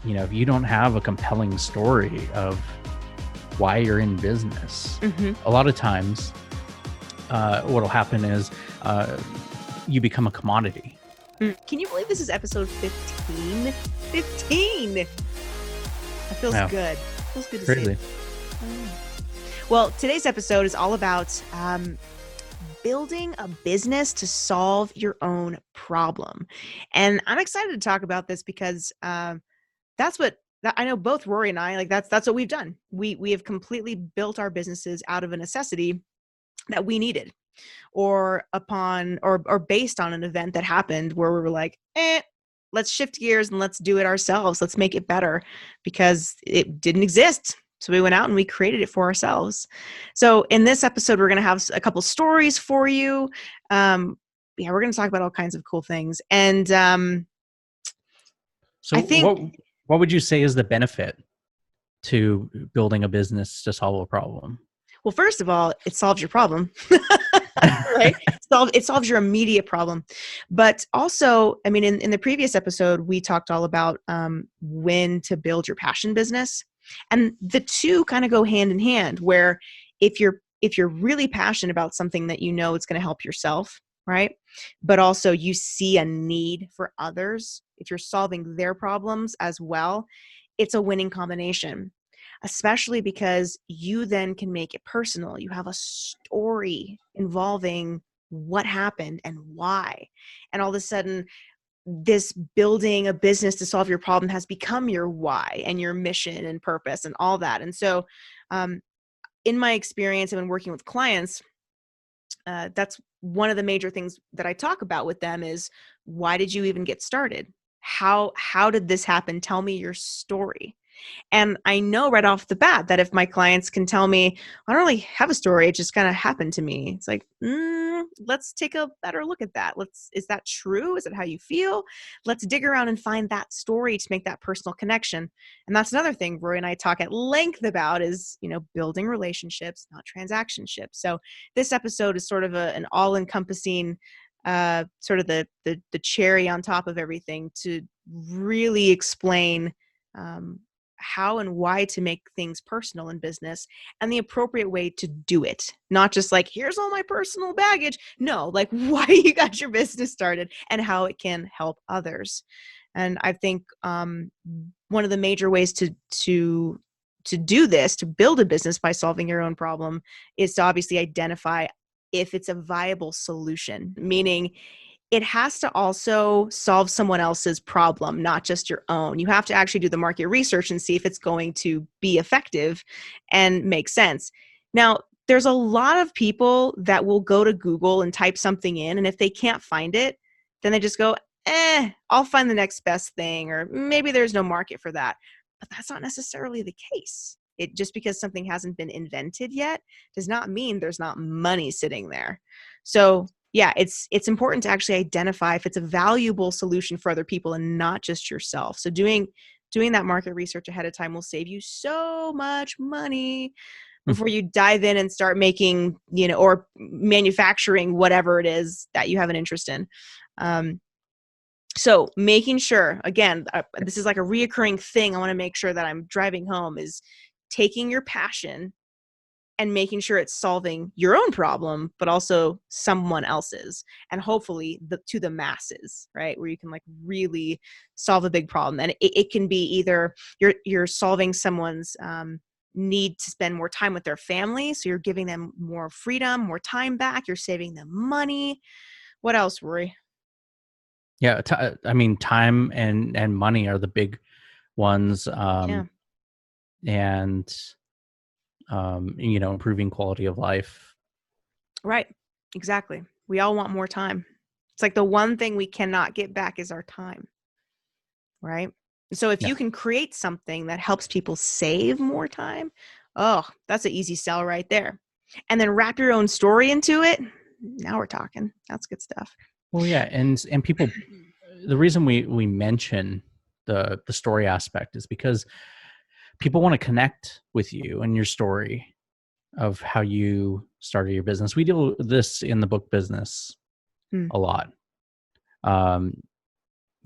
if you don't have a compelling story of why you're in business, a lot of times what'll happen is you become a commodity. Can you believe this is episode 15? 15! That feels good. Feels good to Crazy. see. Well, today's episode is all about building a business to solve your own problem. And I'm excited to talk about this because that's what I know. Both Rory and I, that's what we've done. We have completely built our businesses out of a necessity that we needed, or based on an event that happened where we were like, let's shift gears and let's do it ourselves. Let's make it better because it didn't exist. So we went out and we created it for ourselves. So in this episode, we're going to have a couple stories for you. We're going to talk about all kinds of cool things. And so I think, what would you say is the benefit to building a business to solve a problem? Well, first of all, it solves your problem, right? It solves your immediate problem. But also, I mean, in the previous episode, we talked all about when to build your passion business. And the two kind of go hand in hand, where if you're really passionate about something that you know it's going to help yourself, right? But also you see a need for others, if you're solving their problems as well, it's a winning combination. Especially because you then can make it personal. You have a story involving what happened and why. And all of a sudden, this building a business to solve your problem has become your why and your mission and purpose and all that. And so in my experience, I've been working with clients. That's one of the major things that I talk about with them is, why did you even get started? How did this happen? Tell me your story. And I know right off the bat that if my clients can tell me, I don't really have a story, it just kind of happened to me. It's like, let's take a better look at that. Is that true? Is it how you feel? Let's dig around and find that story to make that personal connection. And that's another thing Rory and I talk at length about is, building relationships, not transactionships. So this episode is sort of an all-encompassing sort of the cherry on top of everything to really explain how and why to make things personal in business and the appropriate way to do it. Not just like, here's all my personal baggage. No, like why you got your business started and how it can help others. And I think one of the major ways to do this, to build a business by solving your own problem, is to obviously identify if it's a viable solution, meaning it has to also solve someone else's problem, not just your own. You have to actually do the market research and see if it's going to be effective and make sense. Now, there's a lot of people that will go to Google and type something in, and if they can't find it, then they just go, I'll find the next best thing, or maybe there's no market for that. But that's not necessarily the case. It just because something hasn't been invented yet does not mean there's not money sitting there. So yeah, it's important to actually identify if it's a valuable solution for other people and not just yourself. So doing that market research ahead of time will save you so much money before you dive in and start making, or manufacturing whatever it is that you have an interest in. So making sure, again, this is like a reoccurring thing I want to make sure that I'm driving home, is taking your passion and making sure it's solving your own problem, but also someone else's, and hopefully to the masses, right? Where you can like really solve a big problem. And it can be either you're solving someone's need to spend more time with their family. So you're giving them more freedom, more time back. You're saving them money. What else, Rory? Yeah. Time and money are the big ones. And improving quality of life. Right. Exactly. We all want more time. It's like the one thing we cannot get back is our time. Right. So if you can create something that helps people save more time, that's an easy sell right there. And then wrap your own story into it. Now we're talking. That's good stuff. Well, yeah. And people, the reason we mention the story aspect is because people want to connect with you and your story of how you started your business. We deal with this in the book business a lot. A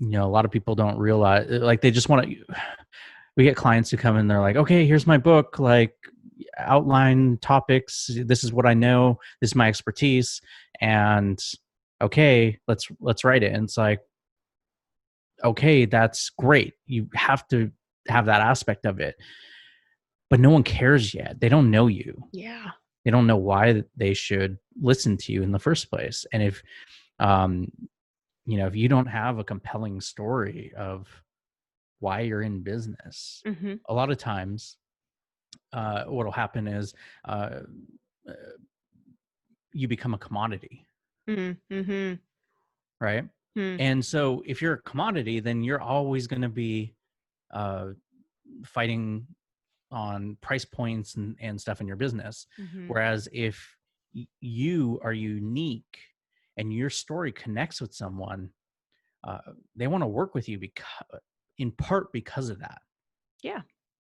lot of people don't realize, like, they just want to, we get clients who come in, they're like, okay, here's my book, like outline topics, this is what I know, this is my expertise, and okay, let's write it. And it's like, okay, that's great, you have to have that aspect of it, but no one cares yet. They don't know you. Yeah. They don't know why they should listen to you in the first place. And if um if you don't have a compelling story of why you're in business, Mm-hmm. a lot of times what'll happen is uh, uh, you become a commodity, Mm-hmm. right? And so if you're a commodity, then you're always going to be uh, fighting on price points and stuff in your business. Mm-hmm. Whereas if you are unique and your story connects with someone, uh, they want to work with you because, in part because of that. Yeah,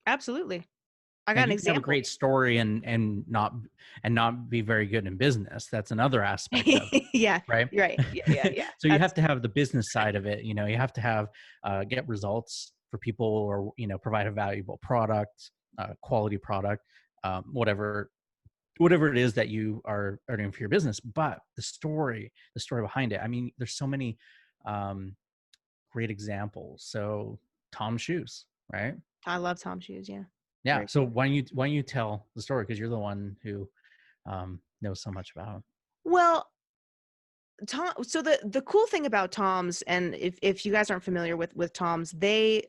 absolutely. I Now got an you can have a example. great story and not be very good in business. That's another aspect of it, Yeah, right? right. Yeah. So you That's have to have the business side of it. You have to have get results for people, or provide a valuable product, quality product, whatever it is that you are doing for your business. But the story behind it. I mean, there's so many um, great examples. So Tom's shoes, right? I love Tom shoes. Yeah, Yeah. very So cool. why don't you tell the story, because you're the one who knows so much about 'em. Well, Tom, so the cool thing about Tom's, and if you guys aren't familiar with Tom's, they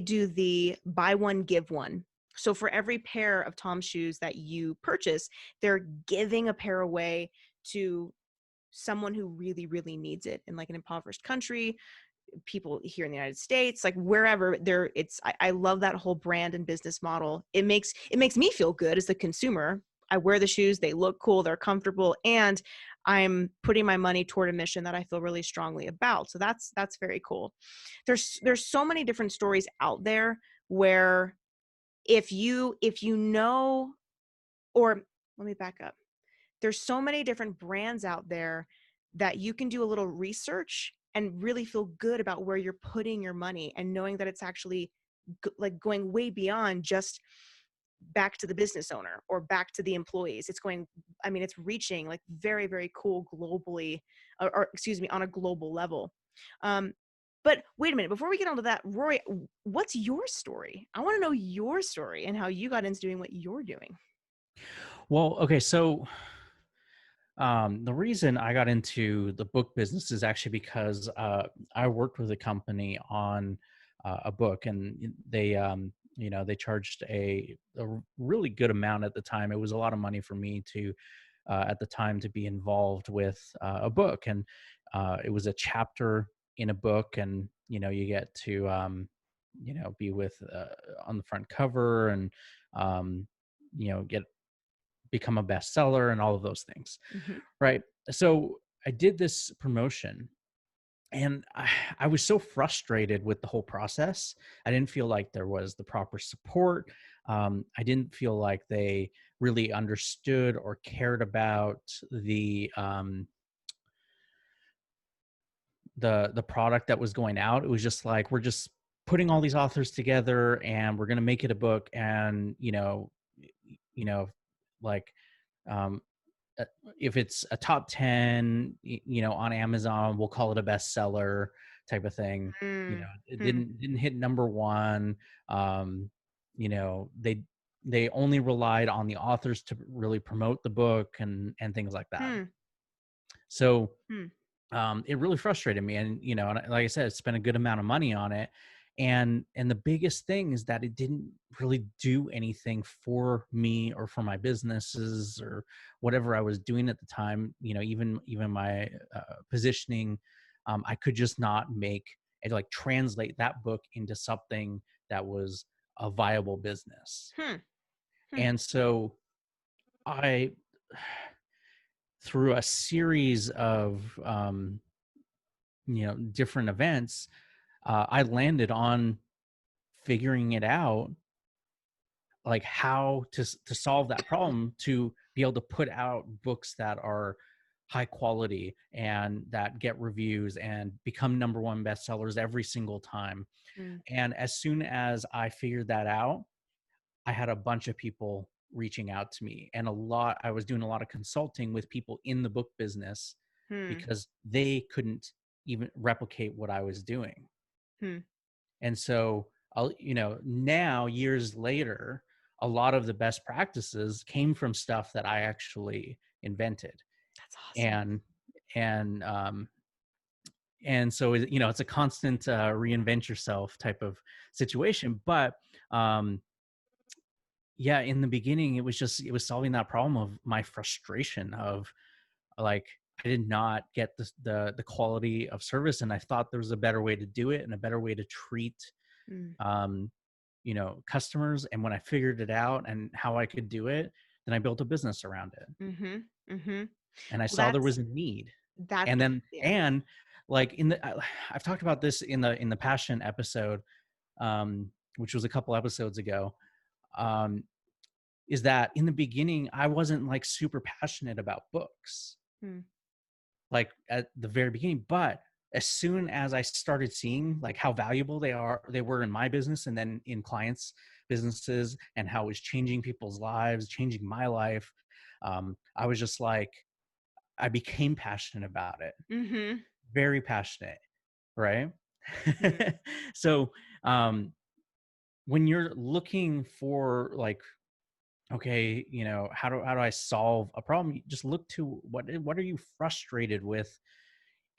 do the buy one give one. So for every pair of Tom's shoes that you purchase, they're giving a pair away to someone who really really needs it in like an impoverished country, people here in the United States, like wherever there. I love that whole brand and business model. It makes me feel good as the consumer. I wear the shoes, they look cool, they're comfortable, and I'm putting my money toward a mission that I feel really strongly about. So that's very cool. There's so many different stories out there where if you know, or let me back up. There's so many different brands out there that you can do a little research and really feel good about where you're putting your money, and knowing that it's actually like going way beyond just back to the business owner or back to the employees. It's going, I mean, it's reaching like very very cool globally, or excuse me, on a global level. um but wait a minute, before we get onto that, Rory, what's your story? I want to know your story and how you got into doing what you're doing. Well, okay, so the reason I got into the book business is actually because I worked with a company on a book, and they charged a really good amount at the time. It was a lot of money for me to at the time to be involved with a book, and it was a chapter in a book, and you get to be with on the front cover, and get become a bestseller and all of those things. Hmm. Right. So I did this promotion, and I was so frustrated with the whole process. I didn't feel like there was the proper support. I didn't feel like they really understood or cared about the product that was going out. It was just like, we're just putting all these authors together and we're going to make it a book, and you know like um uh, if it's a top 10 on Amazon, we'll call it a bestseller type of thing. It Mm-hmm. didn't hit number one. um they only relied on the authors to really promote the book and things like that. Hmm. So Hmm. it really frustrated me, and like I said, I spent a good amount of money on it, and the biggest thing is that it didn't really do anything for me or for my businesses or whatever I was doing at the time. Even my positioning, I could just not make and like translate that book into something that was a viable business. Hmm. Hmm. And so I, through a series of different events, I landed on figuring it out, like how to solve that problem, to be able to put out books that are high quality and that get reviews and become number one bestsellers every single time. Mm. And as soon as I figured that out, I had a bunch of people reaching out to me, and I was doing a lot of consulting with people in the book business Hmm. because they couldn't even replicate what I was doing. Hmm. And so now years later, a lot of the best practices came from stuff that I actually invented. That's awesome. And and so it's a constant reinvent yourself type of situation. But yeah, in the beginning, it was solving that problem of my frustration of, like, I did not get the quality of service, and I thought there was a better way to do it and a better way to treat Mm. um customers. And when I figured it out and how I could do it, then I built a business around it, Mm-hmm. Mm-hmm. and I Well, saw there was a need. that's And then yeah. and like I've talked about this in the passion episode, which was a couple episodes ago, um is that in the beginning I wasn't like super passionate about books, Hmm. like at the very beginning. But as soon as I started seeing like how valuable they were in my business and then in clients' businesses, and how it was changing people's lives, changing my life, I was just like, I became passionate about it, Mm-hmm. very passionate, right? Mm-hmm. So when you're looking for, like, okay, how do I solve a problem, you just look to what are you frustrated with,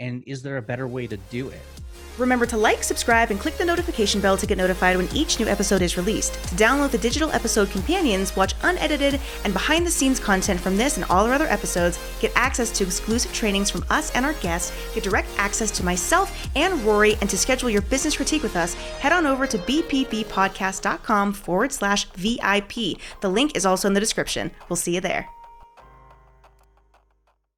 and is there a better way to do it? Remember to like, subscribe, and click the notification bell to get notified when each new episode is released. To download the digital episode companions, watch unedited and behind-the-scenes content from this and all our other episodes, get access to exclusive trainings from us and our guests, get direct access to myself and Rory, and to schedule your business critique with us, head on over to bppodcast.com/VIP. The link is also in the description. We'll see you there.